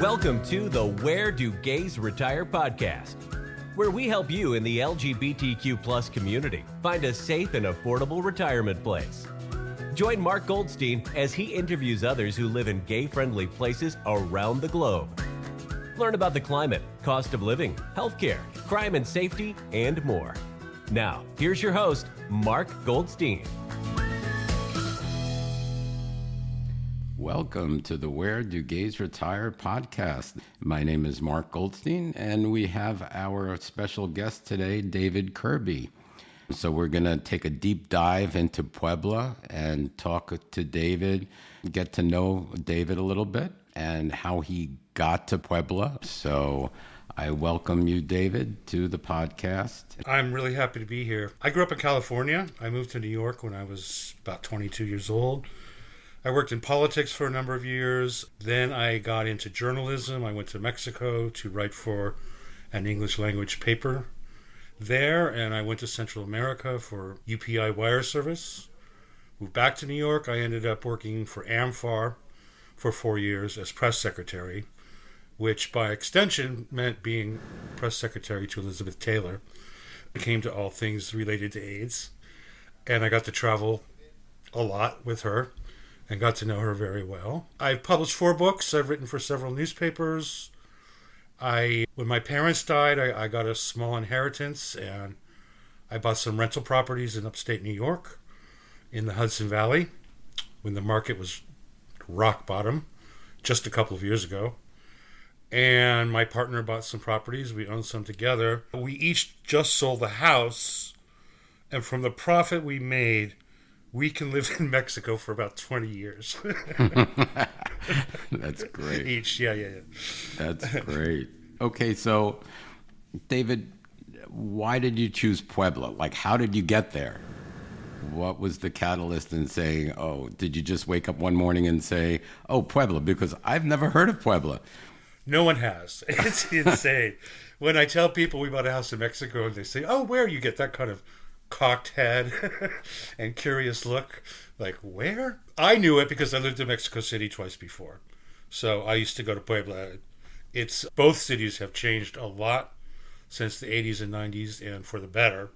Welcome to the Where Do Gays Retire podcast, where we help you in the LGBTQ plus community find a safe and affordable retirement place. Join Mark Goldstein as he interviews others who live in gay-friendly places around the globe. Learn about the climate, cost of living, healthcare, crime and safety, and more. Now, here's your host, Mark Goldstein. Welcome to the Where Do Gays Retire podcast. My name is Mark Goldstein, and we have our special guest today, David Kirby. So we're going to take a deep dive into Puebla and talk to David, get to know David a little bit and how he got to Puebla. So I welcome you, David, to the podcast. I'm really happy to be here. I grew up in California. I moved to New York when I was about 22 years old. I worked in politics for a number of years. Then I got into journalism. I went to Mexico to write for an English language paper there, and I went to Central America for UPI wire service. Moved back to New York. I ended up working for AmFAR for 4 years as press secretary, which by extension meant being press secretary to Elizabeth Taylor. I came to all things related to AIDS, and I got to travel a lot with her and got to know her very well. I've published 4 books. I've written for several newspapers. When my parents died, I got a small inheritance, and I bought some rental properties in upstate New York in the Hudson Valley when the market was rock bottom just a couple of years ago. And my partner bought some properties. We owned some together. We each just sold the house, and from the profit we made, we can live in Mexico for about 20 years. That's great. Each, yeah. That's great. Okay, so David, why did you choose Puebla? Like, how did you get there? What was the catalyst in saying, did you just wake up one morning and say, Puebla? Because I've never heard of Puebla. No one has. It's insane. When I tell people we bought a house in Mexico and they say, where? You get that kind of cocked head and curious look. Like, where? I knew it because I lived in Mexico City twice before. So I used to go to Puebla. Both cities have changed a lot since the 80s and 90s, and for the better,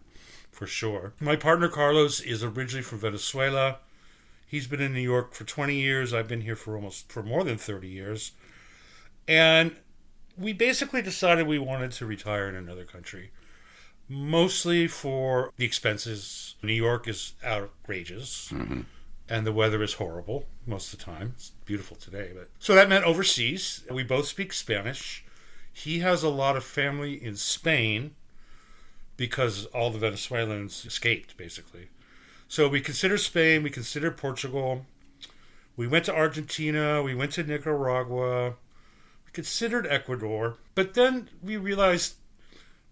for sure. My partner Carlos is originally from Venezuela. He's been in New York for 20 years. I've been here for more than 30 years. And we basically decided we wanted to retire in another country, mostly for the expenses. New York is outrageous, and the weather is horrible most of the time. It's beautiful today, so that meant overseas. We both speak Spanish. He has a lot of family in Spain because all the Venezuelans escaped, basically. So we consider Spain, we consider Portugal. We went to Argentina, we went to Nicaragua, we considered Ecuador, but then we realized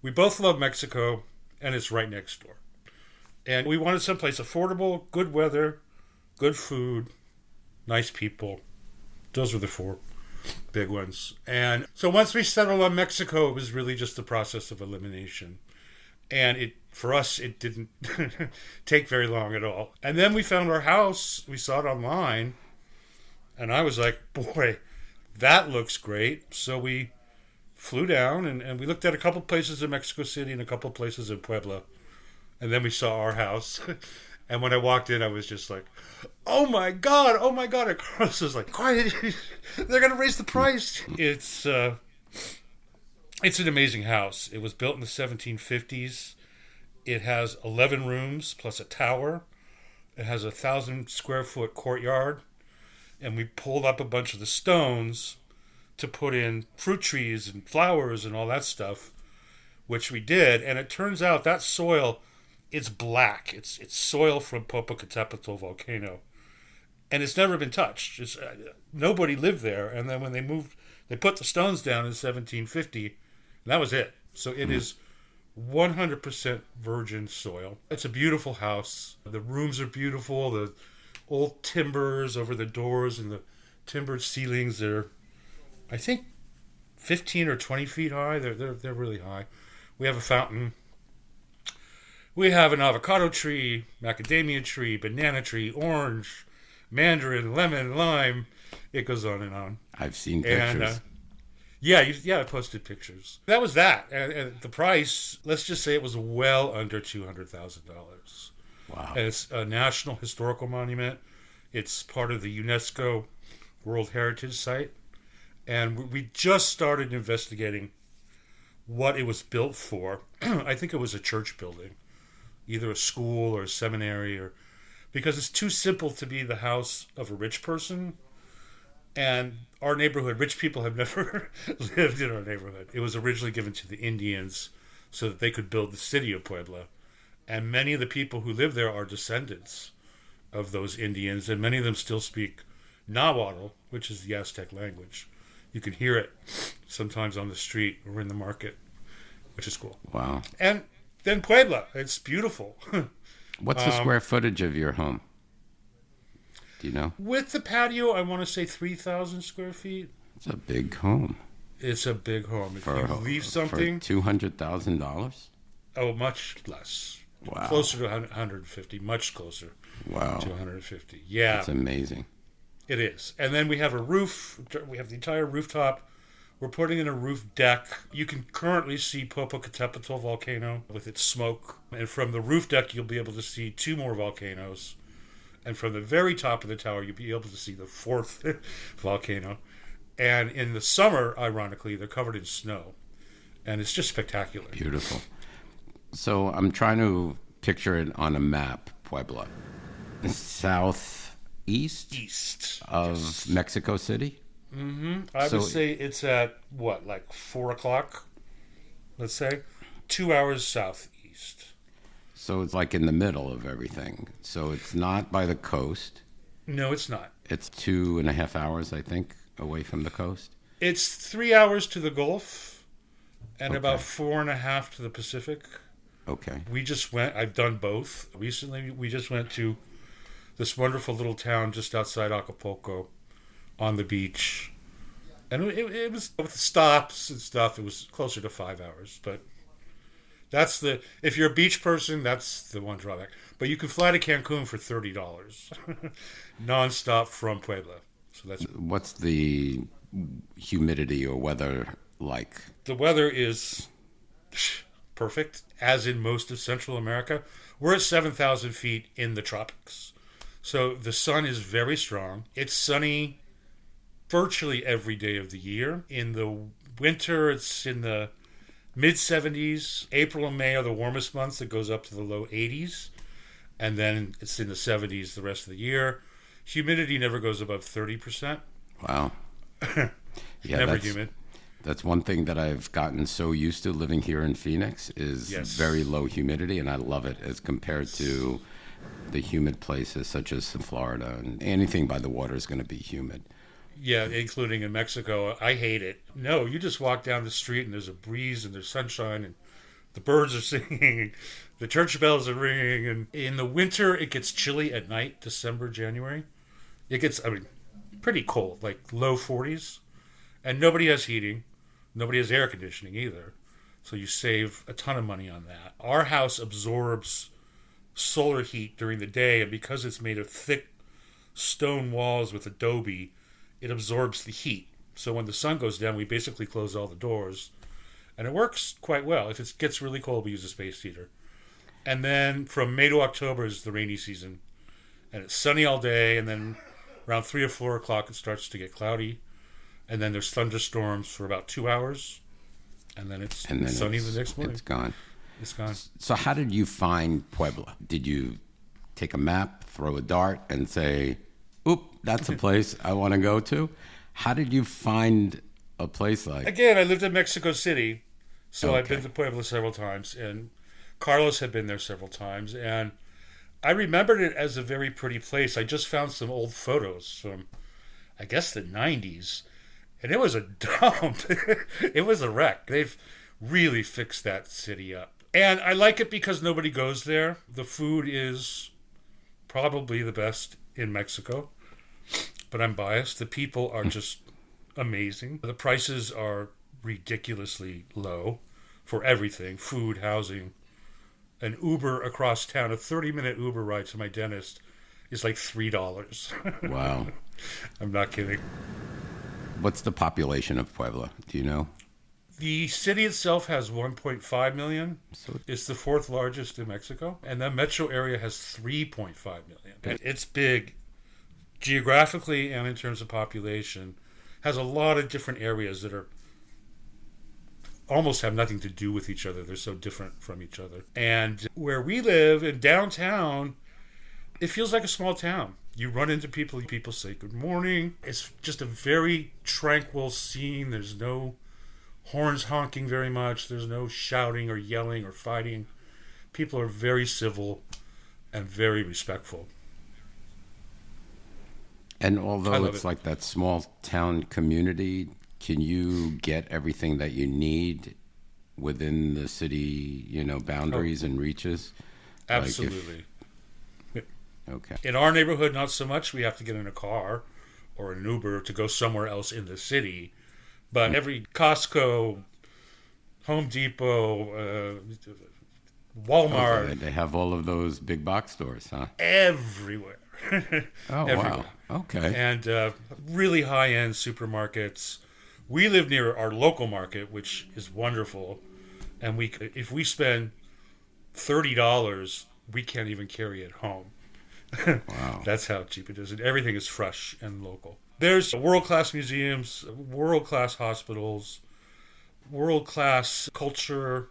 we both love Mexico, and it's right next door. And we wanted someplace affordable, good weather, good food, nice people. Those were the 4 big ones. And so once we settled on Mexico, it was really just the process of elimination. And for us, it didn't take very long at all. And then we found our house. We saw it online. And I was like, boy, that looks great. So we flew down, and we looked at a couple places in Mexico City and a couple places in Puebla. And then we saw our house. And when I walked in, I was just like, oh my God. And Carlos was like, quiet, they're going to raise the price. It's an amazing house. It was built in the 1750s. It has 11 rooms plus a tower. It has 1,000 square foot courtyard. And we pulled up a bunch of the stones to put in fruit trees and flowers and all that stuff, which we did. And it turns out that soil, it's black. It's soil from Popocatépetl volcano. And it's never been touched. Nobody lived there. And then when they moved, they put the stones down in 1750, and that was it. So it is 100% virgin soil. It's a beautiful house. The rooms are beautiful. The old timbers over the doors and the timbered ceilings, they're, I think, 15 or 20 feet high. They're really high. We have a fountain. We have an avocado tree, macadamia tree, banana tree, orange, mandarin, lemon, lime. It goes on and on. I've seen pictures. Yeah, I posted pictures. That was that. And the price, let's just say it was well under $200,000. Wow. And it's a National Historical Monument. It's part of the UNESCO World Heritage Site. And we just started investigating what it was built for. I think it was a church building, either a school or a seminary, or because it's too simple to be the house of a rich person. And our neighborhood, rich people have never lived in our neighborhood. It was originally given to the Indians so that they could build the city of Puebla. And many of the people who live there are descendants of those Indians, and many of them still speak Nahuatl, which is the Aztec language. You can hear it sometimes on the street or in the market, which is cool. Wow. And then Puebla, it's beautiful. What's the square footage of your home? Do you know? With the patio, I want to say 3,000 square feet. It's a big home. It's a big home. If For you leave something... For $200,000? Oh, much less. Wow. Closer to 150, much closer Wow. to 150. Yeah. That's amazing. It is. And then we have a roof. We have the entire rooftop. We're putting in a roof deck. You can currently see Popocatépetl volcano with its smoke. And from the roof deck, you'll be able to see 2 more volcanoes. And from the very top of the tower, you'll be able to see the 4th volcano. And in the summer, ironically, they're covered in snow. And it's just spectacular. Beautiful. So I'm trying to picture it on a map, Puebla. Southeast East of Mexico City? Mm-hmm. I would say it's at, what, like 4 o'clock, let's say? 2 hours southeast. So it's like in the middle of everything. So it's not by the coast. No, it's not. It's 2.5 hours, I think, away from the coast. It's 3 hours to the Gulf and Okay. about 4.5 to the Pacific. Okay. We just went, I've done both. Recently, we just went to this wonderful little town just outside Acapulco on the beach. And it was, with the stops and stuff, it was closer to 5 hours. But that's if you're a beach person, that's the one drawback. But you can fly to Cancun for $30 nonstop from Puebla. So that's What's the humidity or weather like? the weather is perfect, as in most of Central America. We're at 7,000 feet in the tropics. So the sun is very strong. It's sunny virtually every day of the year. In the winter, it's in the mid-70s. April and May are the warmest months. It goes up to the low 80s. And then it's in the 70s the rest of the year. Humidity never goes above 30%. Wow. Yeah, Never humid. That's one thing that I've gotten so used to living here in Phoenix is Yes. very low humidity, and I love it as compared to the humid places such as in Florida. And anything by the water is going to be humid. Yeah, including in Mexico. I hate it. No, you just walk down the street and there's a breeze and there's sunshine and the birds are singing, the church bells are ringing. And in the winter, it gets chilly at night, December, January. It gets, pretty cold, like low 40s. And nobody has heating. Nobody has air conditioning either. So you save a ton of money on that. Our house absorbs solar heat during the day, and because it's made of thick stone walls with adobe, it absorbs the heat. So when the sun goes down, we basically close all the doors. And it works quite well. If it gets really cold, we use a space heater. And then from May to October is the rainy season. And it's sunny all day, and then around 3 or 4 o'clock it starts to get cloudy. And then there's thunderstorms for about 2 hours. And then it's sunny the next morning. It's gone. It's gone. So how did you find Puebla? Did you take a map, throw a dart, and say, oop, that's a place I want to go to? How did you find a place like... Again, I lived in Mexico City, so I've Okay. been to Puebla several times, and Carlos had been there several times, and I remembered it as a very pretty place. I just found some old photos from, I guess, the 90s, and it was a dump. It was a wreck. They've really fixed that city up. And I like it because nobody goes there. The food is probably the best in Mexico, but I'm biased. The people are just amazing. The prices are ridiculously low for everything, food, housing. An Uber across town, a 30-minute Uber ride to my dentist is like $3. Wow. I'm not kidding. What's the population of Puebla? Do you know? The city itself has 1.5 million. So It's the fourth largest in Mexico. And the metro area has 3.5 million. And it's big geographically and in terms of population. Has a lot of different areas that are almost have nothing to do with each other. They're so different from each other. And where we live in downtown, it feels like a small town. You run into people say good morning. It's just a very tranquil scene. There's no horns honking very much. There's no shouting or yelling or fighting. People are very civil and very respectful. And although it's it. like that small town community, can you get everything that you need within the city, boundaries and reaches? Absolutely. Okay. In our neighborhood, not so much. We have to get in a car or an Uber to go somewhere else in the city. But every Costco, Home Depot, Walmart. They have all of those big box stores, huh? Everywhere. Oh, Everywhere. wow. Okay. And really high-end supermarkets. We live near our local market, which is wonderful. And if we spend $30, we can't even carry it home. Wow. That's how cheap it is. And everything is fresh and local. There's world-class museums, world-class hospitals, world-class culture,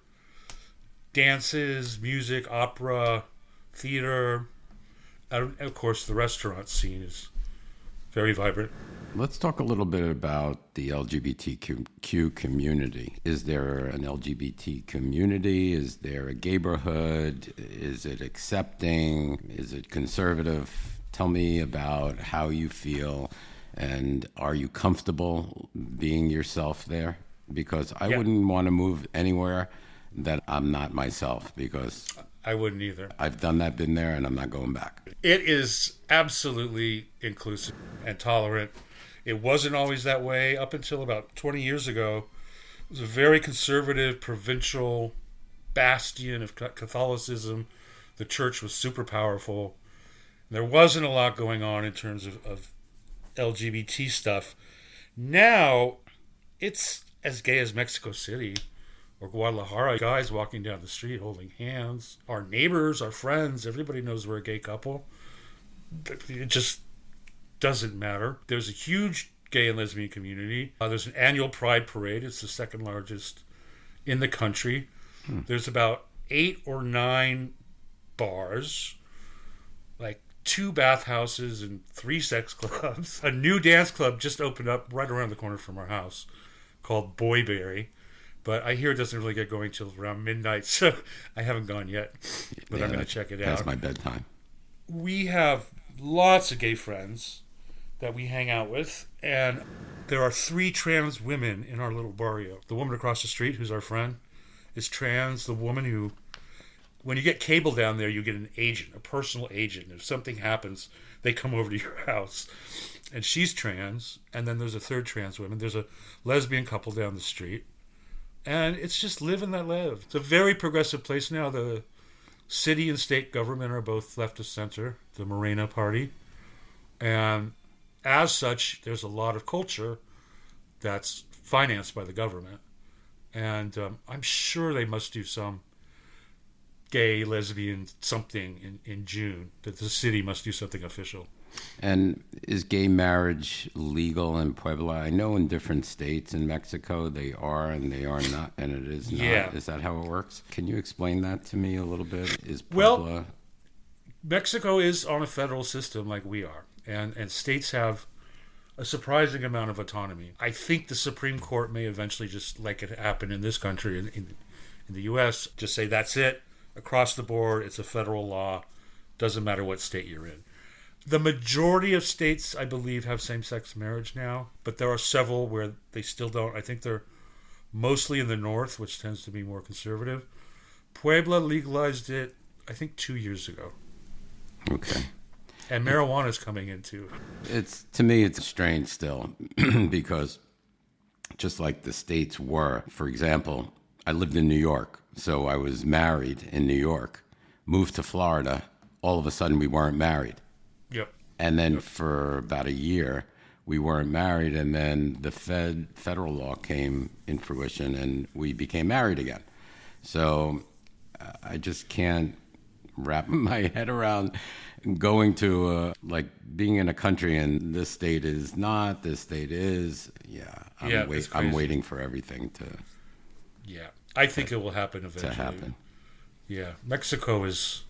dances, music, opera, theater. And of course, the restaurant scene is very vibrant. Let's talk a little bit about the LGBTQ community. Is there an LGBT community? Is there a gayborhood? Is it accepting? Is it conservative? Tell me about how you feel, and are you comfortable being yourself there? Because I wouldn't want to move anywhere that I'm not myself, because I wouldn't either. I've done that, been there, and I'm not going back. It is absolutely inclusive and tolerant. It wasn't always that way up until about 20 years ago. It was a very conservative, provincial bastion of Catholicism. The church was super powerful. There wasn't a lot going on in terms of LGBT stuff. Now, it's as gay as Mexico City or Guadalajara. Guys walking down the street holding hands. Our neighbors, our friends, everybody knows we're a gay couple. It just doesn't matter. There's a huge gay and lesbian community. There's an annual Pride Parade. It's the second largest in the country. There's about 8 or 9 bars, like 2 bathhouses and 3 sex clubs. A new dance club just opened up right around the corner from our house called Boyberry. But I hear it doesn't really get going till around midnight, so I haven't gone yet. But I'm going to check it out. That's my bedtime. We have lots of gay friends that we hang out with, and there are 3 trans women in our little barrio. The woman across the street, who's our friend, is trans. The woman who, when you get cable down there, you get an agent, a personal agent. If something happens, they come over to your house, and she's trans. And then there's a 3rd trans woman. There's a lesbian couple down the street, and it's just live and let live. It's a very progressive place now. The city and state government are both left of center, the Morena party, and as such, there's a lot of culture that's financed by the government. And I'm sure they must do some gay, lesbian something in June, that the city must do something official. And is gay marriage legal in Puebla? I know in different states in Mexico they are and they are not, and it is not. Yeah. Is that how it works? Can you explain that to me a little bit? Is Puebla... Well, Mexico is on a federal system like we are. And states have a surprising amount of autonomy. I think the Supreme Court may eventually, just like it happened in this country, in the U.S., just say that's it. Across the board, it's a federal law. Doesn't matter what state you're in. The majority of states, I believe, have same-sex marriage now, but there are several where they still don't. I think they're mostly in the north, which tends to be more conservative. Puebla legalized it, I think, 2 years ago. Okay. And marijuana is coming in too. To me, it's strange still, because just like the states were, for example, I lived in New York, so I was married in New York, moved to Florida, all of a sudden we weren't married. Yep. And then for about a year, we weren't married, and then the federal law came in fruition, and we became married again. So I just can't wrap my head around going to like being in a country and this state is not, this state is. I'm waiting for everything to. Yeah, I think it will happen eventually. To happen. Yeah, Mexico is,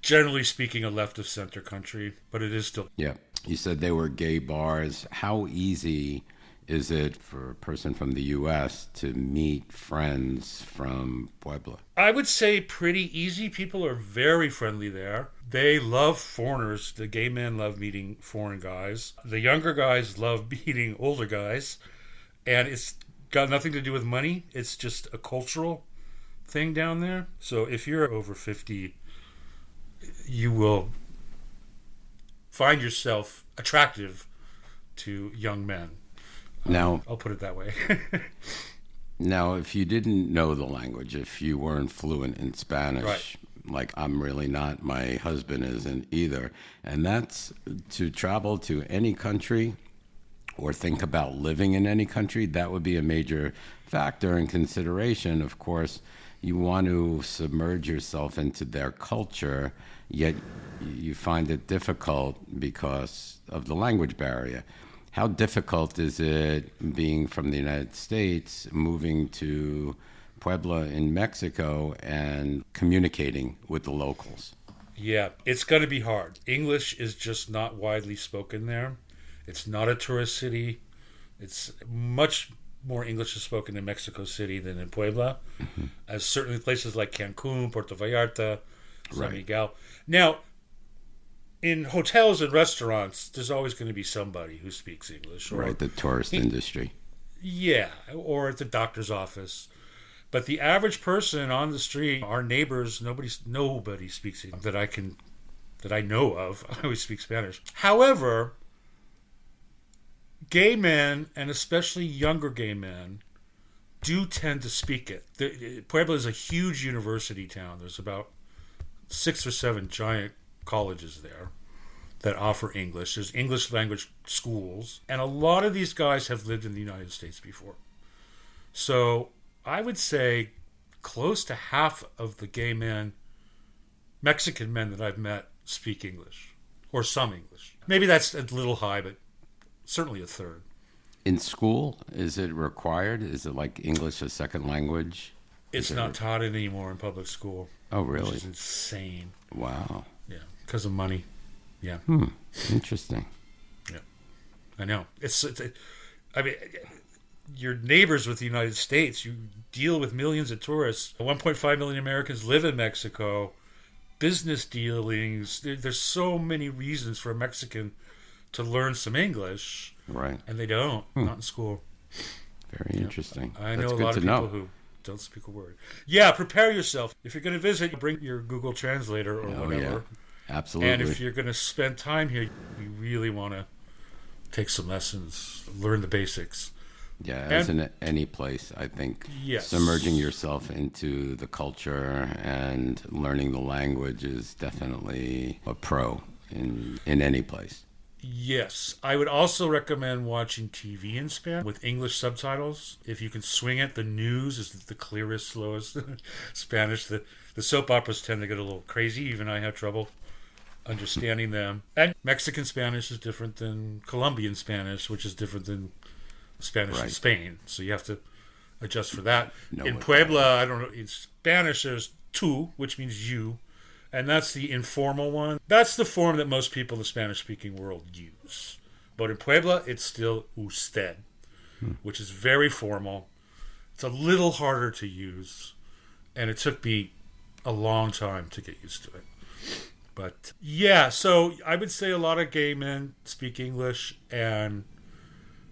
generally speaking, a left of center country, but it is still. Yeah, you said they were gay bars. How easy is it for a person from the U.S. to meet friends from Puebla? I would say pretty easy. People are very friendly there. They love foreigners. The gay men love meeting foreign guys. The younger guys love meeting older guys. And it's got nothing to do with money. It's just a cultural thing down there. So if you're over 50, you will find yourself attractive to young men. Now, I'll put it that way. Now, if you didn't know the language, if you weren't fluent in Spanish, right. Like I'm really not, my husband isn't either, and that's to travel to any country or think about living in any country, that would be a major factor in consideration. Of course, you want to submerge yourself into their culture, yet you find it difficult because of the language barrier. How difficult is it being from the United States, moving to Puebla in Mexico and communicating with the locals? Yeah, it's going to be hard. English is just not widely spoken there. It's not a tourist city. It's much more English is spoken in Mexico City than in Puebla, as certainly places like Cancun, Puerto Vallarta, San Miguel. Now, in hotels and restaurants, there's always going to be somebody who speaks English. Or, the tourist industry. Yeah, or at the doctor's office. But the average person on the street, our neighbors, nobody speaks English that I know of. I always speak Spanish. However, gay men, and especially younger gay men, do tend to speak it. Puebla is a huge university town. There's about 6 or 7 giant colleges there that offer English. There's English language schools. And a lot of these guys have lived in the United States before. So I would say close to half of the gay men, Mexican men that I've met, speak English, or some English. Maybe that's a little high, but certainly a third. In school, is it required? Is it like English a second language? It's not taught anymore in public school. Oh, really? Which is insane. Wow. Yeah, because of money. Yeah. Interesting. Yeah, I know. I mean, your neighbors with the United States, you deal with millions of tourists. 1.5 million Americans live in Mexico. Business dealings. There's so many reasons for a Mexican to learn some English. Right. And they don't. Not in school. Very interesting. I know a lot of people who don't speak a word. Yeah, prepare yourself. If you're going to visit, bring your Google Translator or whatever. Yeah. Absolutely. And if you're going to spend time here, you really want to take some lessons, learn the basics. Yeah, as in any place, I think submerging yourself into the culture and learning the language is definitely a pro in any place. Yes. I would also recommend watching TV in Spanish with English subtitles. If you can swing it, the news is the clearest, slowest Spanish. The soap operas tend to get a little crazy. Even I have trouble understanding them. And Mexican Spanish is different than Colombian Spanish, which is different than Spanish in Spain. So you have to adjust for that. In Puebla, I don't know, in Spanish there's tú, which means you. And that's the informal one. That's the form that most people in the Spanish-speaking world use. But in Puebla, it's still usted, which is very formal. It's a little harder to use, and it took me a long time to get used to it. But yeah, so I would say a lot of gay men speak English, and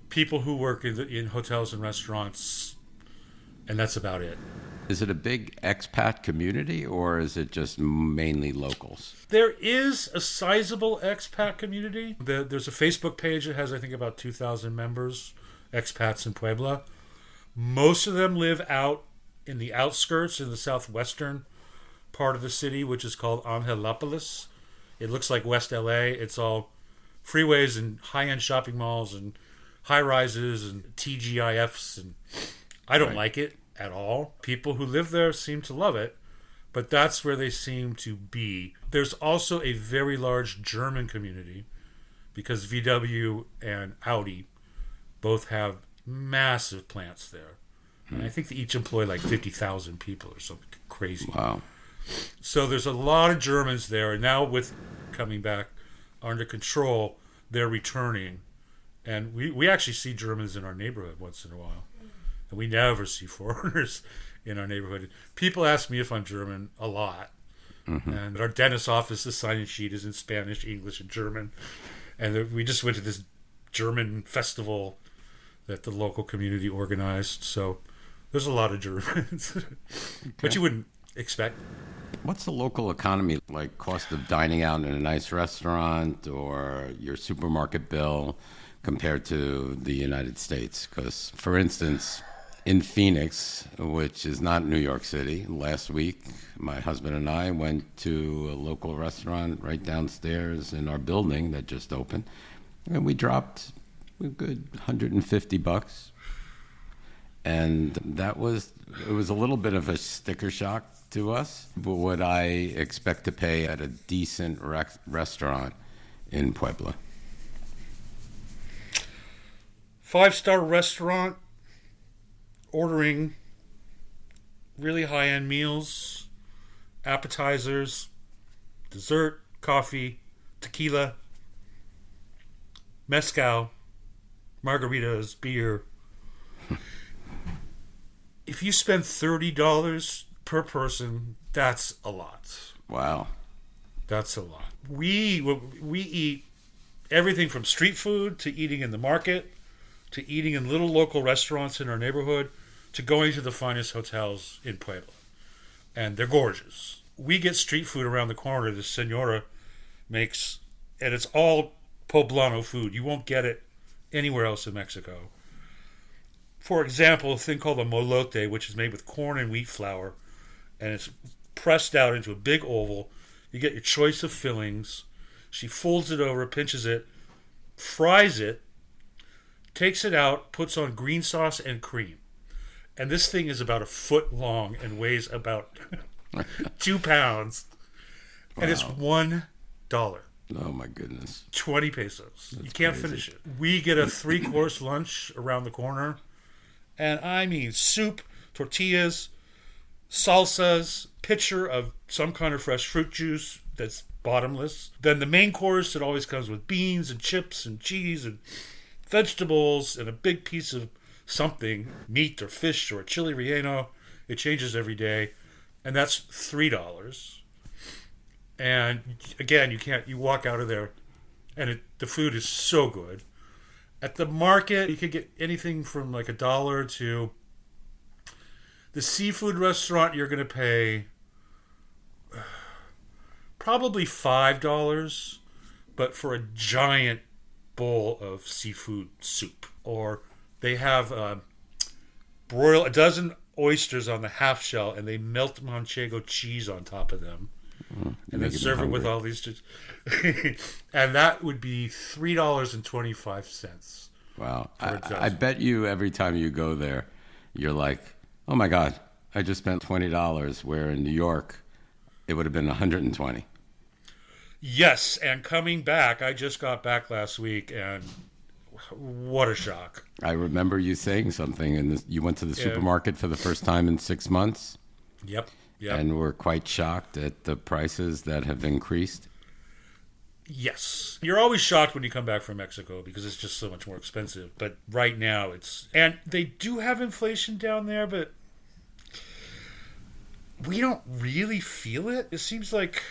people who work in hotels and restaurants, and that's about it. Is it a big expat community, or is it just mainly locals? There is a sizable expat community. There's a Facebook page that has, I think, about 2,000 members, expats in Puebla. Most of them live out in the outskirts, in the southwestern part of the city, which is called Angelopolis. It looks like West LA. It's all freeways and high-end shopping malls and high-rises and TGIFs, and I don't like it at all. People who live there seem to love it, but that's where they seem to be. There's also a very large German community because VW and Audi both have massive plants there. And I think they each employ like 50,000 people or something crazy. Wow. So there's a lot of Germans there. And now with coming back under control, they're returning. And we actually see Germans in our neighborhood once in a while. And we never see foreigners in our neighborhood. People ask me if I'm German a lot. And our dentist's office, the sign-in sheet is in Spanish, English, and German. And we just went to this German festival that the local community organized. So there's a lot of Germans. But you wouldn't expect. What's the local economy like? Cost of dining out in a nice restaurant or your supermarket bill compared to the United States? Because, for instance, in Phoenix, which is not New York City, last week my husband and I went to a local restaurant right downstairs in our building that just opened, and we dropped a good $150. And it was a little bit of a sticker shock to us, but what I expect to pay at a decent restaurant in Puebla. 5-star restaurant, ordering really high-end meals, appetizers, dessert, coffee, tequila, mezcal, margaritas, beer. If you spend $30 per person, that's a lot. Wow. That's a lot. We eat everything from street food to eating in the market to eating in little local restaurants in our neighborhood to going to the finest hotels in Puebla. And they're gorgeous. We get street food around the corner. The Senora makes, and it's all poblano food. You won't get it anywhere else in Mexico. For example, a thing called a molote, which is made with corn and wheat flour, and it's pressed out into a big oval. You get your choice of fillings. She folds it over, pinches it, fries it, takes it out, puts on green sauce and cream. And this thing is about a foot long and weighs about 2 pounds. And it's $1. Oh, my goodness. 20 pesos. That's you can't crazy. finish it. We get a 3-course lunch around the corner. And I mean soup, tortillas, salsas, pitcher of some kind of fresh fruit juice that's bottomless. Then the main course, it always comes with beans and chips and cheese and vegetables and a big piece of something, meat or fish or chili relleno. It changes every day. And that's $3. And again, you walk out of there and the food is so good. At the market, you could get anything from like $1 to the seafood restaurant. You're going to pay probably $5, but for a giant bowl of seafood soup. Or they have broil a dozen oysters on the half shell, and they melt Manchego cheese on top of them. And then serve it with all these. And that would be $3.25. Wow. I bet you every time you go there, you're like, oh my God, I just spent $20, where in New York, it would have been $120. Yes, and coming back, I just got back last week, and what a shock. I remember you saying something, and you went to the supermarket for the first time in 6 months. Yep. And were quite shocked at the prices that have increased. Yes. You're always shocked when you come back from Mexico because it's just so much more expensive. But right now and they do have inflation down there, but we don't really feel it. It seems like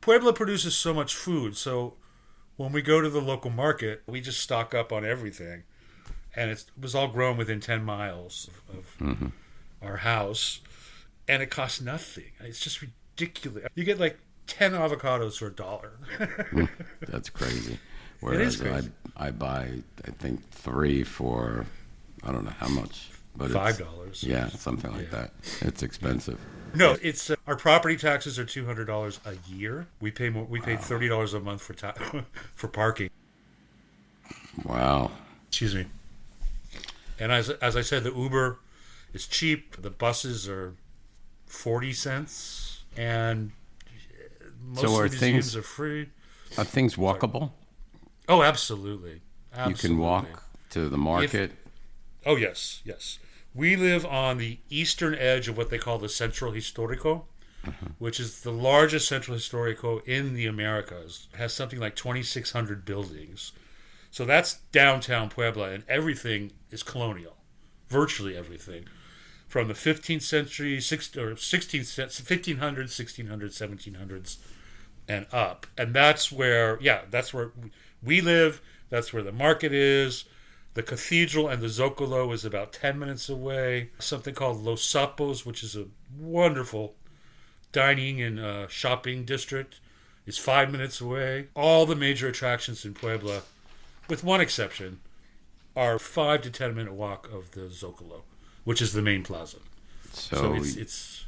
Puebla produces so much food. So when we go to the local market, we just stock up on everything. And it was all grown within 10 miles of our house. And it costs nothing. It's just ridiculous. You get like 10 avocados for $1. That's crazy. It is crazy. I buy, I think, 3 for, I don't know how much. But $5. Yeah, something like that. It's expensive. No, it's our property taxes are $200 a year. We pay more. We pay $30 a month for parking. Wow. Excuse me. And as I said, the Uber is cheap. The buses are 40 cents. And most of the museums are free. Are things walkable? Oh, absolutely. You can walk to the market. Oh, yes. We live on the eastern edge of what they call the Centro Histórico, which is the largest Centro Histórico in the Americas. It has something like 2,600 buildings. So that's downtown Puebla, and everything is colonial. Virtually everything. From the 15th century, 1500s, 1600s, 1700s, and up. And that's where we live. That's where the market is. The cathedral and the Zocalo is about 10 minutes away. Something called Los Sapos, which is a wonderful dining and shopping district, is 5 minutes away. All the major attractions in Puebla, with one exception, are 5 to 10 minute walk of the Zocalo, which is the main plaza. So it's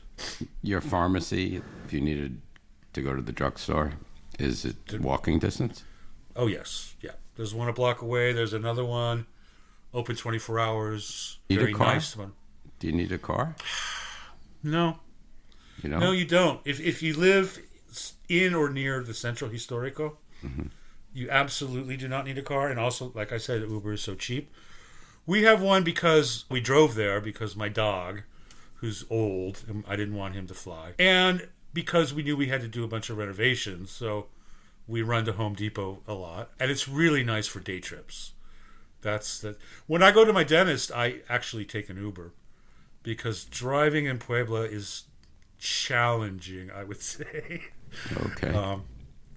your pharmacy, if you needed to go to the drugstore, is it walking distance? Oh, yes. Yeah. There's one a block away. There's another one open 24 hours. Need Very a car? nice one. Do you need a car? No. You don't? No, you don't. If you live in or near the Centro Histórico, you absolutely do not need a car. And also, like I said, Uber is so cheap. We have one because we drove there because my dog, who's old, and I didn't want him to fly. And because we knew we had to do a bunch of renovations, so we run to Home Depot a lot. And it's really nice for day trips. When I go to my dentist, I actually take an Uber because driving in Puebla is challenging, I would say. Okay.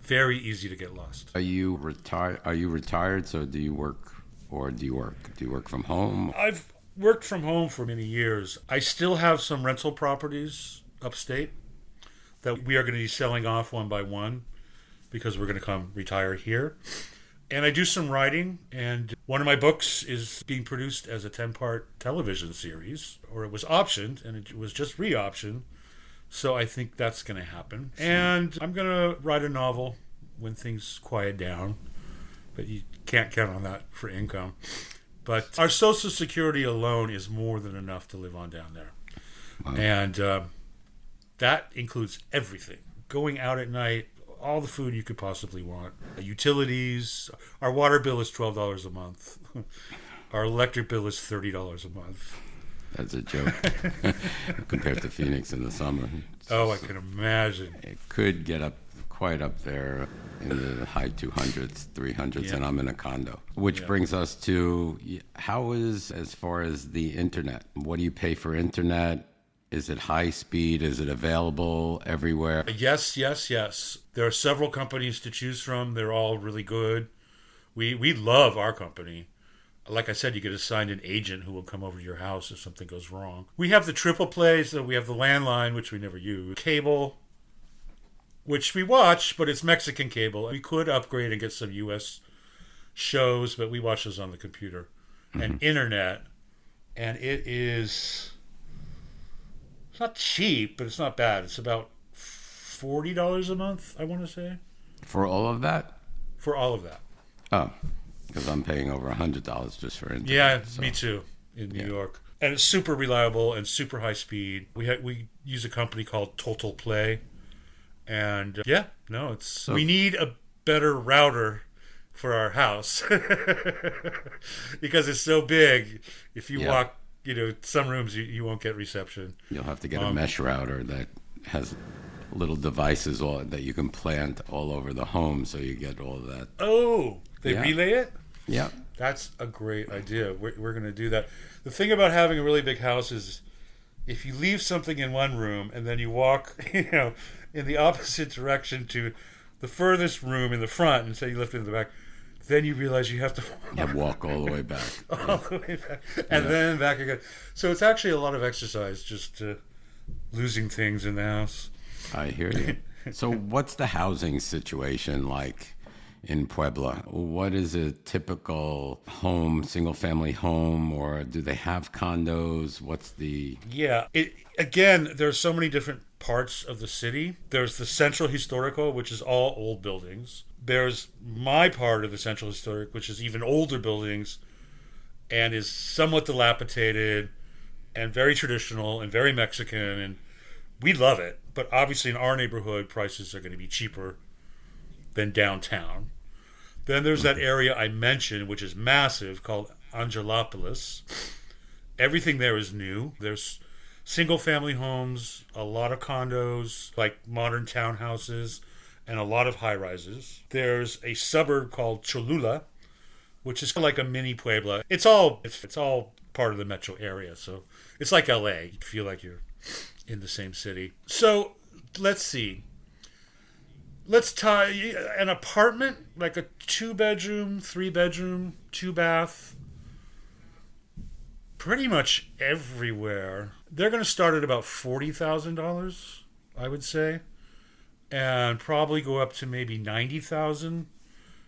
Very easy to get lost. Are you retired? So do you work or do you work? Do you work from home? I've worked from home for many years. I still have some rental properties upstate that we are going to be selling off one by one because we're going to come retire here. And I do some writing, and one of my books is being produced as a 10-part television series, or it was optioned, and it was just re-optioned. So I think that's going to happen. And I'm going to write a novel when things quiet down, but you can't count on that for income. But our Social Security alone is more than enough to live on down there. Wow. And that includes everything. Going out at night, all the food you could possibly want. Utilities. Our water bill is $12 a month. Our electric bill is $30 a month. That's a joke compared to Phoenix in the summer. Oh, I can imagine. It could get up quite up there in the high 200s, 300s, and I'm in a condo. Which brings us to, how is, as far as the internet, what do you pay for internet? Is it high speed? Is it available everywhere? Yes. There are several companies to choose from. They're all really good. We love our company. Like I said, you get assigned an agent who will come over to your house if something goes wrong. We have the triple play, so we have the landline, which we never use. Cable, which we watch, but it's Mexican cable. We could upgrade and get some U.S. shows, but we watch those on the computer. And internet, and it is... It's not cheap, but it's not bad. It's about $40 a month, I want to say. For all of that? For all of that. Oh, because I'm paying over $100 just for internet. Yeah, so. Me too, in New York. And it's super reliable and super high speed. We use a company called Total Play. And we need a better router for our house. Because it's so big. If you walk, some rooms you won't get reception. You'll have to get a mesh router that has little devices that you can plant all over the home, so you get all of that. Oh, they relay it? Yeah. That's a great idea. We're going to do that. The thing about having a really big house is if you leave something in one room and then you walk, in the opposite direction to the furthest room in the front and say you left it in the back, then you realize you have to walk all the way back. All the way back. And then back again. So it's actually a lot of exercise just losing things in the house. I hear you. So what's the housing situation like in Puebla? What is a typical home, single-family home, or do they have condos? What's the... Yeah. Again, there's so many different parts of the city. There's the Centro Histórico, which is all old buildings. There's my part of the Central Historic, which is even older buildings and is somewhat dilapidated and very traditional and very Mexican, and we love it. But obviously in our neighborhood, prices are going to be cheaper than downtown. Then there's that area I mentioned, which is massive, called Angelopolis. Everything there is new. There's single-family homes, a lot of condos, like modern townhouses, and a lot of high-rises. There's a suburb called Cholula, which is like a mini Puebla. It's all part of the metro area, so it's like LA. You feel like you're in the same city. So let's see. Let's tie an apartment, like a 2-bedroom, 3-bedroom, 2-bath, pretty much everywhere. They're going to start at about $40,000, I would say, and probably go up to maybe $90,000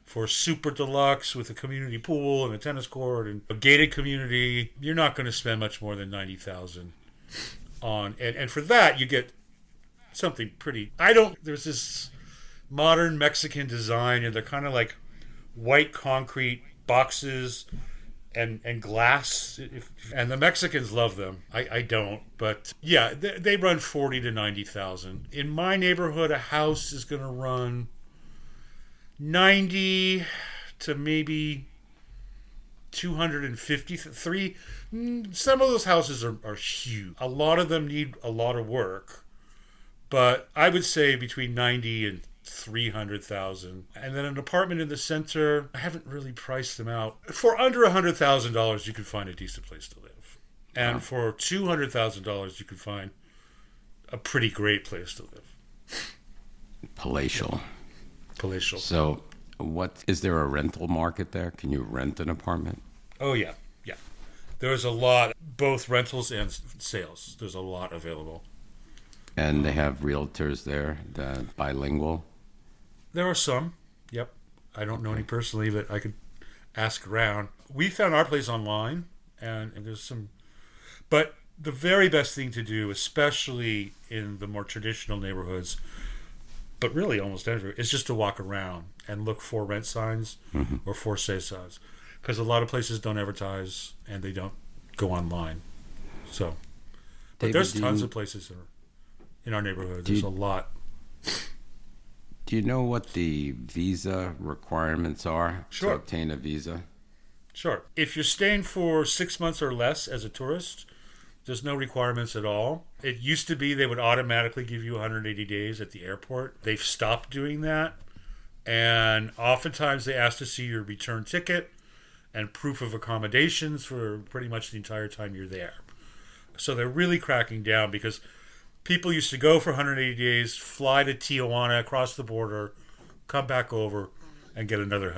for super deluxe with a community pool and a tennis court and a gated community. You're not going to spend much more than $90,000 on, and for that you get something pretty. There's this modern Mexican design, and they're kind of like white concrete boxes and glass, and the Mexicans love them. I don't, but yeah, they run 40 to 90,000. In my neighborhood, a house is going to run 90 to maybe 253. Some of those houses are huge. A lot of them need a lot of work, but I would say between 90 and 300,000. And then an apartment in the center, I haven't really priced them out. For under $100,000, you could find a decent place to live. And for $200,000, you could find a pretty great place to live. Palatial. So, is there a rental market there? Can you rent an apartment? Oh, yeah. There's a lot, both rentals and sales. There's a lot available. And they have realtors there, bilingual? There are some, yep. I don't know any personally, but I could ask around. We found our place online, and there's some. But the very best thing to do, especially in the more traditional neighborhoods, but really almost everywhere, is just to walk around and look for rent signs or for sale signs. Because a lot of places don't advertise and they don't go online. So, but David, there's tons of places that are in our neighborhood. There's a lot. Do you know what the visa requirements are to obtain a visa? Sure. If you're staying for 6 months or less as a tourist, there's no requirements at all. It used to be they would automatically give you 180 days at the airport. They've stopped doing that. And oftentimes they ask to see your return ticket and proof of accommodations for pretty much the entire time you're there. So they're really cracking down, because people used to go for 180 days, fly to Tijuana, across the border, come back over, and get another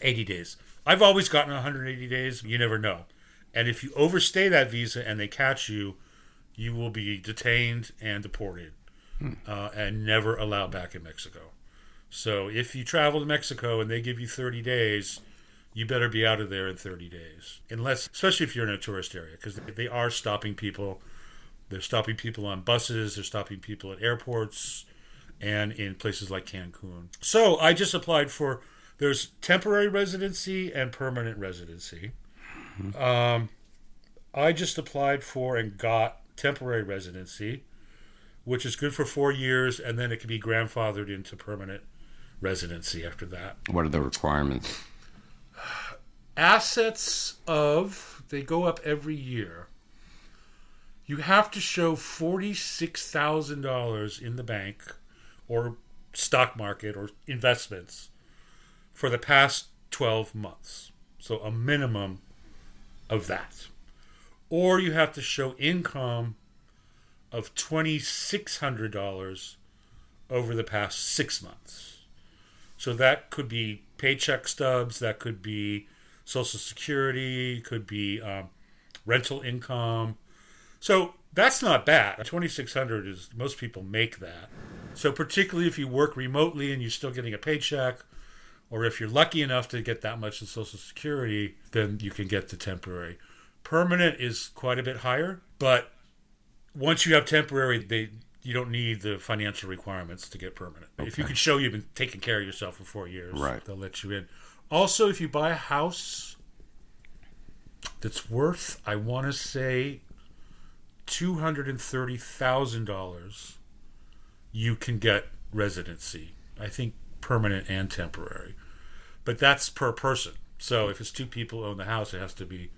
80 days. I've always gotten 180 days. You never know. And if you overstay that visa and they catch you, you will be detained and deported and never allowed back in Mexico. So if you travel to Mexico and they give you 30 days, you better be out of there in 30 days. Especially if you're in a tourist area, because they are stopping people. They're stopping people on buses. They're stopping people at airports and in places like Cancun. So I just applied there's temporary residency and permanent residency. I just applied for and got temporary residency, which is good for 4 years, and then it can be grandfathered into permanent residency after that. What are the requirements? They go up every year. You have to show $46,000 in the bank or stock market or investments for the past 12 months. So a minimum of that. Or you have to show income of $2,600 over the past 6 months. So that could be paycheck stubs, that could be Social Security, could be rental income. So that's not bad. $2,600 is, most people make that. So particularly if you work remotely and you're still getting a paycheck, or if you're lucky enough to get that much in Social Security, then you can get the temporary. Permanent is quite a bit higher, but once you have temporary, you don't need the financial requirements to get permanent. Okay. If you can show you've been taking care of yourself for 4 years, right, they'll let you in. Also, if you buy a house that's worth, I want to say, $230,000, you can get residency. I think permanent and temporary. But that's per person. So if it's 2 people who own the house, it has to be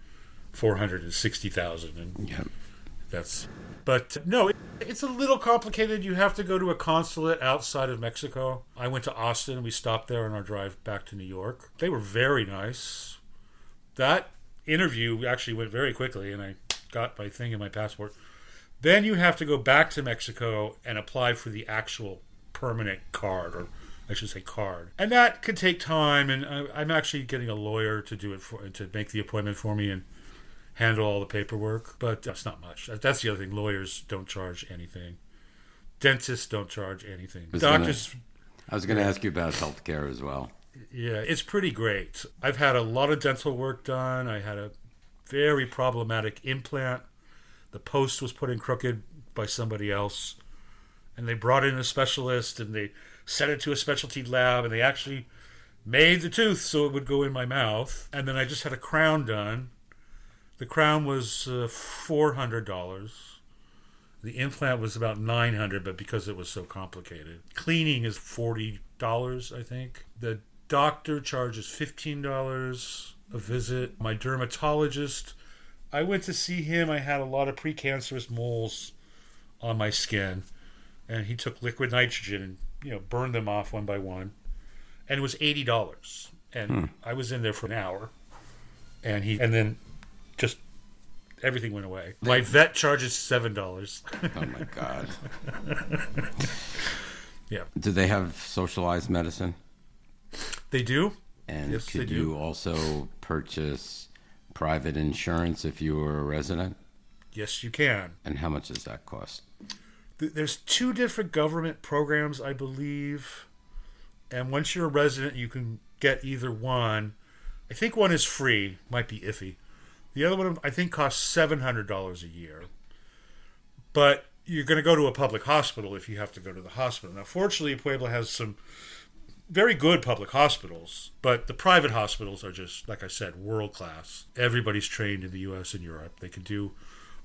$460,000, and yep. That's. But no, it's a little complicated. You have to go to a consulate outside of Mexico. I went to Austin. We stopped there on our drive back to New York. They were very nice. That interview actually went very quickly, and I got my thing in my passport. Then you have to go back to Mexico and apply for the actual permanent card, or I should say card. And that could take time, and I'm actually getting a lawyer to do it to make the appointment for me and handle all the paperwork, but that's not much. That's the other thing. Lawyers don't charge anything. Dentists don't charge anything. Doctors... I was going to ask you about healthcare as well. Yeah, it's pretty great. I've had a lot of dental work done. I had a very problematic implant. The post was put in crooked by somebody else, and they brought in a specialist, and they sent it to a specialty lab, and they actually made the tooth so it would go in my mouth. And then I just had a crown done. The crown was $400. The implant was about $900, but because it was so complicated. Cleaning is $40, I think. The doctor charges $15 a visit. My dermatologist, I went to see him. I had a lot of precancerous moles on my skin, and he took liquid nitrogen and burned them off one by one. And it was $80. And I was in there for an hour, and then just everything went away. My vet charges $7. Oh my God. Yeah. Do they have socialized medicine? They do. And yes, could you also purchase private insurance if you were a resident? Yes, you can. And how much does that cost? There's 2 different government programs, I believe. And once you're a resident, you can get either one. I think one is free. Might be iffy. The other one, I think, costs $700 a year. But you're going to go to a public hospital if you have to go to the hospital. Now, fortunately, Puebla has some very good public hospitals, but the private hospitals are just, like I said, world class. Everybody's trained in the U.S. and Europe. They can do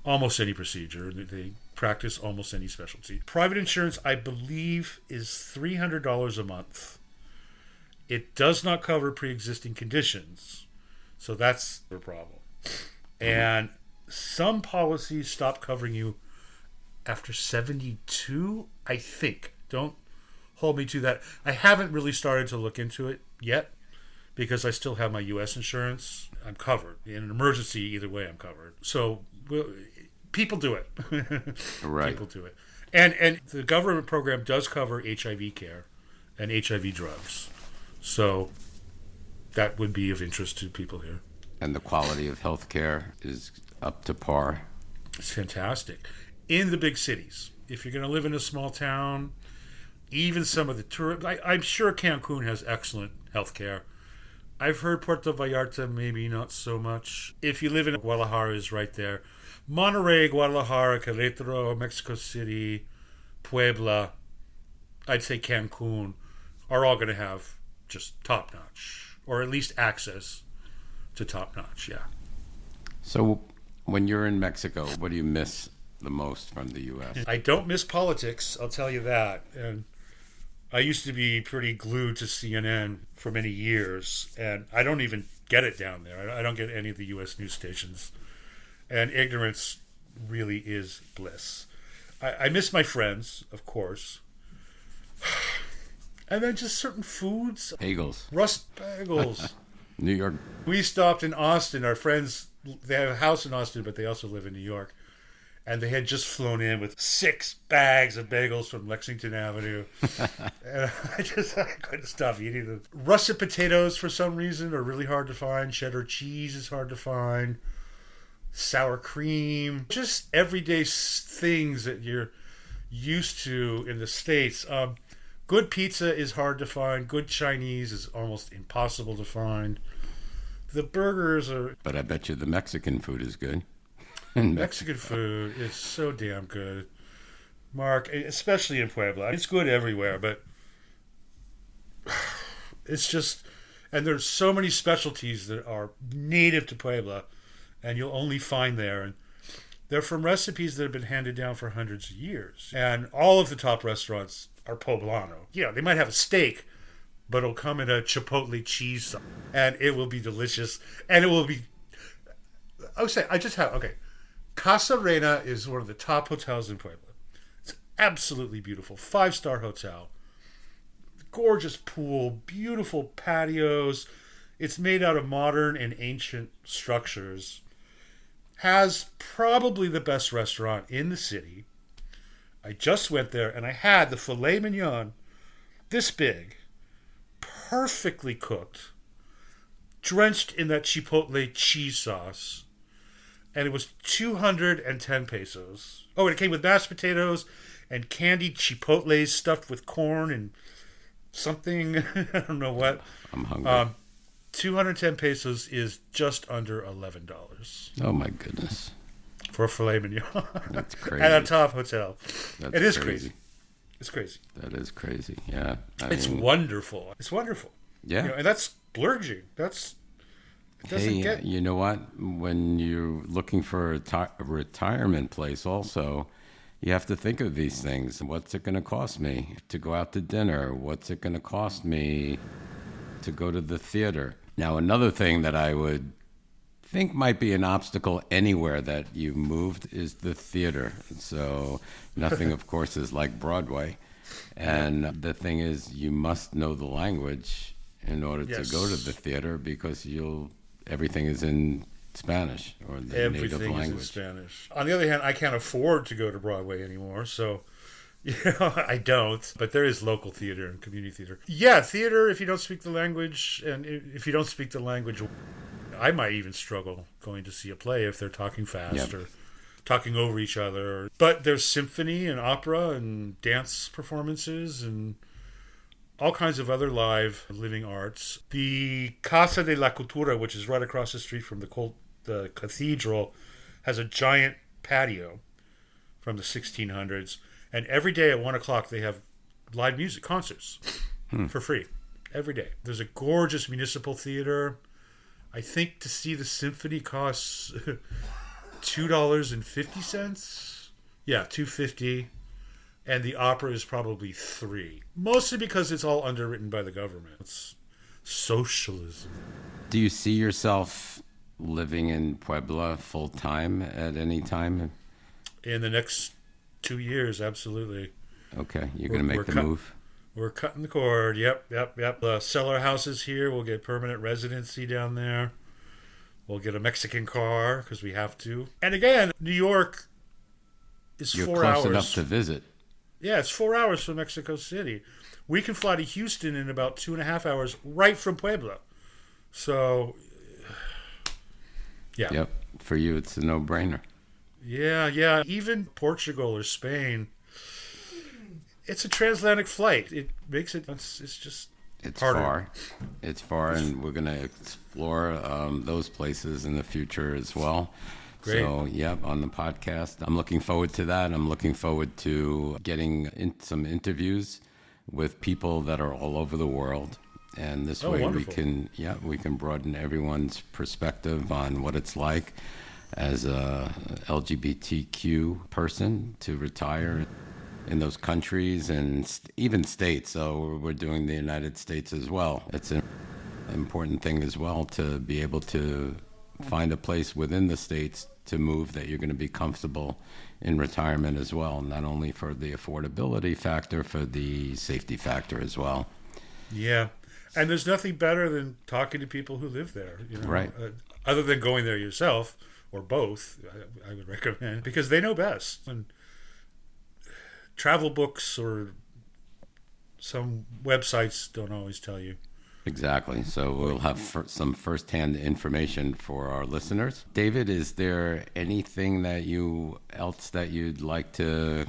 almost any procedure. They practice almost any specialty. Private insurance, I believe, is $300 a month. It does not cover pre-existing conditions, so that's the problem. And some policies stop covering you after 72, I think. Don't hold me to that. I haven't really started to look into it yet because I still have my U.S. insurance. I'm covered. In an emergency, either way, I'm covered. So people do it. Right. People do it. And the government program does cover HIV care and HIV drugs. So that would be of interest to people here. And the quality of healthcare is up to par? It's fantastic. In the big cities. If you're going to live in a small town, even some of the tourists, I'm sure Cancun has excellent healthcare. I've heard Puerto Vallarta, maybe not so much. If you live in Guadalajara, is right there. Monterrey, Guadalajara, Querétaro, Mexico City, Puebla, I'd say Cancun, are all going to have just top-notch, or at least access to top-notch, yeah. So when you're in Mexico, what do you miss the most from the U.S.? I don't miss politics, I'll tell you that. And I used to be pretty glued to CNN for many years, and I don't even get it down there. I don't get any of the U.S. news stations. And ignorance really is bliss. I miss my friends, of course. And then just certain foods. Bagels. Rust bagels. New York. We stopped in Austin. Our friends, they have a house in Austin, but they also live in New York. And they had just flown in with 6 bags of bagels from Lexington Avenue. And I couldn't stop eating them. Russet potatoes, for some reason, are really hard to find. Cheddar cheese is hard to find. Sour cream. Just everyday things that you're used to in the States. Good pizza is hard to find. Good Chinese is almost impossible to find. The burgers are... But I bet you the Mexican food is good. Mexican food is so damn good. Mark, especially in Puebla. It's good everywhere, but it's just, and there's so many specialties that are native to Puebla, and you'll only find there. And they're from recipes that have been handed down for hundreds of years. And all of the top restaurants are poblano. Yeah, they might have a steak, but it'll come in a chipotle cheese sauce, and it will be delicious. And it will be, Casa Reina is one of the top hotels in Puebla. It's absolutely beautiful. 5-star hotel. Gorgeous pool, beautiful patios. It's made out of modern and ancient structures. Has probably the best restaurant in the city. I just went there and I had the filet mignon, this big, perfectly cooked, drenched in that chipotle cheese sauce. And it was 210 pesos. Oh, and it came with mashed potatoes and candied chipotles stuffed with corn and something. I don't know what. I'm hungry. 210 pesos is just under $11. Oh, my goodness. For a filet mignon. That's crazy. At a top hotel. That's it is crazy. It's crazy. That is crazy, yeah. It's wonderful. It's wonderful. Yeah. And that's splurging. You know what? When you're looking for a retirement place also, you have to think of these things. What's it going to cost me to go out to dinner? What's it going to cost me to go to the theater? Now, another thing that I would think might be an obstacle anywhere that you moved is the theater. So nothing, of course, is like Broadway. And the thing is, you must know the language in order to go to the theater because everything is in Spanish or the native language. Everything is in Spanish. On the other hand, I can't afford to go to Broadway anymore, so I don't. But there is local theater and community theater. Yeah, theater, if you don't speak the language, and if you don't speak the language, I might even struggle going to see a play if they're talking fast or talking over each other. But there's symphony and opera and dance performances and all kinds of other live living arts. The Casa de la Cultura, which is right across the street from the cathedral, has a giant patio from the 1600s. And every day at 1 o'clock, they have live music concerts for free. Every day. There's a gorgeous municipal theater. I think to see the symphony costs $2.50. Yeah, $2.50. And the opera is probably $3. Mostly because it's all underwritten by the government. It's socialism. Do you see yourself living in Puebla full time at any time? In the next 2 years, absolutely. Okay, you're going to make the move? We're cutting the cord. Yep. Sell our houses here. We'll get permanent residency down there. We'll get a Mexican car because we have to. And again, New York is 4 hours. You're close enough to visit. Yeah, it's 4 hours from Mexico City. We can fly to Houston in about 2.5 hours right from Puebla. So, yeah. Yep. For you, it's a no-brainer. Yeah. Even Portugal or Spain, it's a transatlantic flight. It makes it, it's harder. Far. It's far, and we're going to explore those places in the future as well. Great. So, on the podcast. I'm looking forward to that. I'm looking forward to getting some interviews with people that are all over the world. And this way wonderful. we can broaden everyone's perspective on what it's like as a LGBTQ person to retire in those countries and even states. So we're doing the United States as well. It's an important thing as well to be able to find a place within the states to move that you're going to be comfortable in retirement as well, not only for the affordability factor, for the safety factor as well. Yeah. And there's nothing better than talking to people who live there, right? Other than going there yourself, or both, I would recommend, because they know best. And travel books or some websites don't always tell you. Exactly. So we'll have some firsthand information for our listeners. David, is there anything else that you'd like to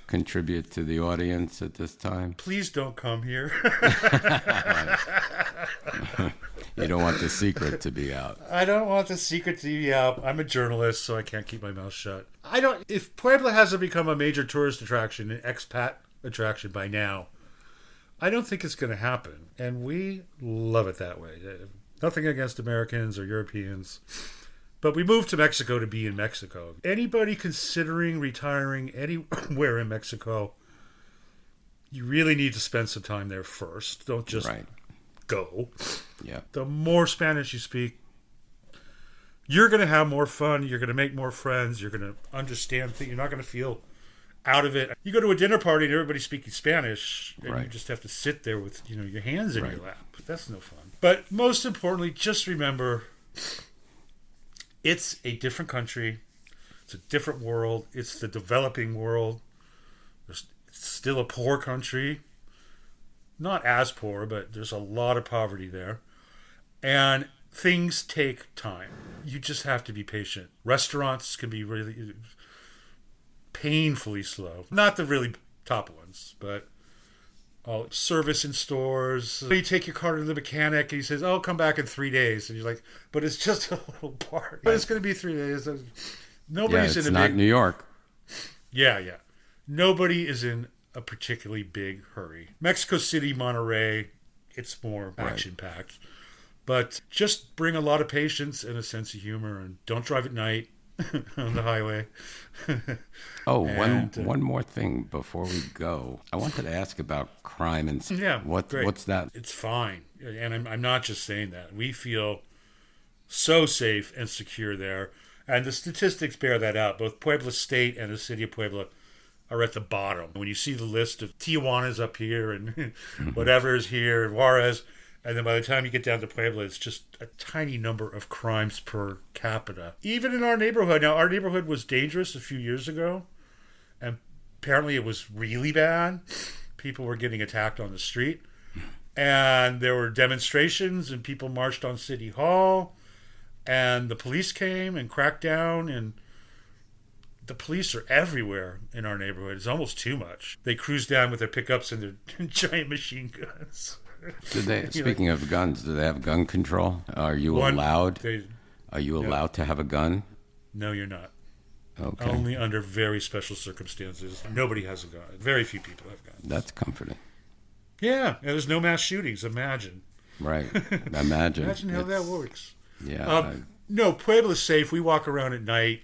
contribute to the audience at this time? Please don't come here. You don't want the secret to be out. I don't want the secret to be out. I'm a journalist, so I can't keep my mouth shut. If Puebla hasn't become a major tourist attraction, an expat attraction by now, I don't think it's going to happen. And we love it that way. Nothing against Americans or Europeans. But we moved to Mexico to be in Mexico. Anybody considering retiring anywhere in Mexico, you really need to spend some time there first. Don't just go. Yeah. The more Spanish you speak, you're going to have more fun. You're going to make more friends. You're going to understand things. You're not going to feel out of it. You go to a dinner party and everybody's speaking Spanish, and you just have to sit there with your hands in your lap. That's no fun. But most importantly, just remember, it's a different country. It's a different world. It's the developing world. It's still a poor country. Not as poor, but there's a lot of poverty there. And things take time. You just have to be patient. Restaurants can be really painfully slow. Not the really top ones, but all service in stores. You take your car to the mechanic and he says, "Oh, come back in 3 days." And you're like, "But it's just a little part. But it's going to be 3 days." Nobody's it's in a not big... New York. Yeah. Nobody is in a particularly big hurry. Mexico City, Monterrey, it's more action-packed. But just bring a lot of patience and a sense of humor, and don't drive at night on the highway. One more thing before we go. I wanted to ask about crime and what's that? It's fine. And I'm not just saying that. We feel so safe and secure there. And the statistics bear that out. Both Puebla State and the city of Puebla are at the bottom. When you see the list of Tijuana's up here and whatever is here, Juarez, and then by the time you get down to Puebla, it's just a tiny number of crimes per capita. Even in our neighborhood. Now, our neighborhood was dangerous a few years ago, and apparently it was really bad. People were getting attacked on the street, and there were demonstrations, and people marched on City Hall, and the police came and cracked down, and the police are everywhere in our neighborhood. It's almost too much. They cruise down with their pickups and their giant machine guns. Speaking of guns, do they have gun control? Are you allowed? Are you allowed to have a gun? No, you're not. Okay. Only under very special circumstances. Nobody has a gun. Very few people have guns. That's comforting. Yeah, and there's no mass shootings. Imagine. Right. Imagine. Imagine how that works. Yeah. No, Puebla's safe. We walk around at night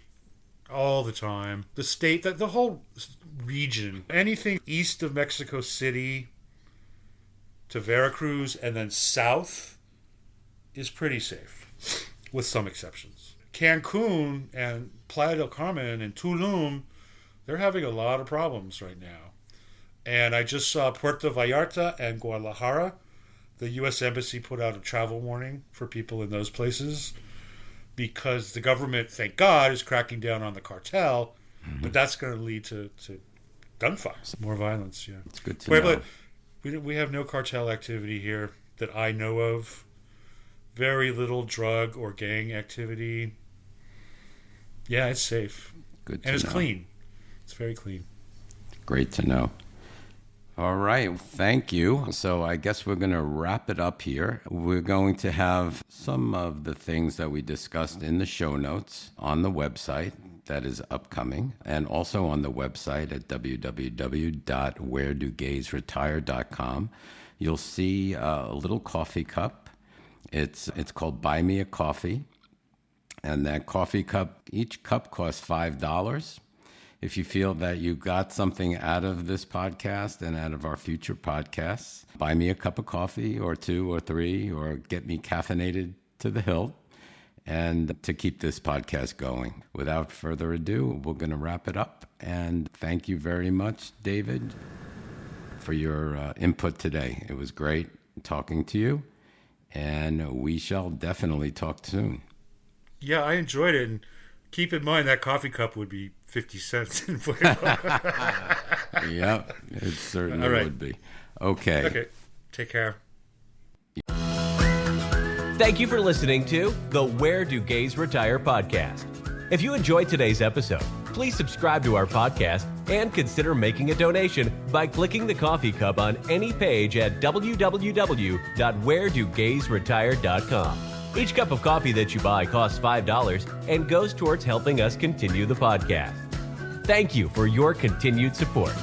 all the time. The state, the whole region, anything east of Mexico City to Veracruz and then south is pretty safe, with some exceptions. Cancun and Playa del Carmen and Tulum, they're having a lot of problems right now. And I just saw Puerto Vallarta and Guadalajara. The U.S. Embassy put out a travel warning for people in those places because the government, thank God, is cracking down on the cartel, but that's going to lead to gunfire, more violence. Yeah, it's good to know. We have no cartel activity here that I know of. Very little drug or gang activity. Yeah, it's safe. Good to and it's know. Clean. It's very clean. Great to know. All right, thank you. So I guess we're going to wrap it up here. We're going to have some of the things that we discussed in the show notes on the website that is upcoming, and also on the website at www.wheredogaysretire.com. You'll see a little coffee cup. It's called Buy Me a Coffee, and that coffee cup, each cup costs $5. If you feel that you got something out of this podcast and out of our future podcasts, buy me a cup of coffee or 2 or 3, or get me caffeinated to the hilt, and to keep this podcast going. Without further ado, we're going to wrap it up. And thank you very much, David, for your input today. It was great talking to you, and we shall definitely talk soon. Yeah, I enjoyed it. And keep in mind that coffee cup would be 50 cents in Puebla. Yep, it certainly would be. Okay. Take care. Thank you for listening to the Where Do Gays Retire podcast. If you enjoyed today's episode, Please subscribe to our podcast and consider making a donation by clicking the coffee cup on any page at www.wheredogaysretire.com. Each cup of coffee that you buy costs $5 and goes towards helping us continue the podcast. Thank you for your continued support.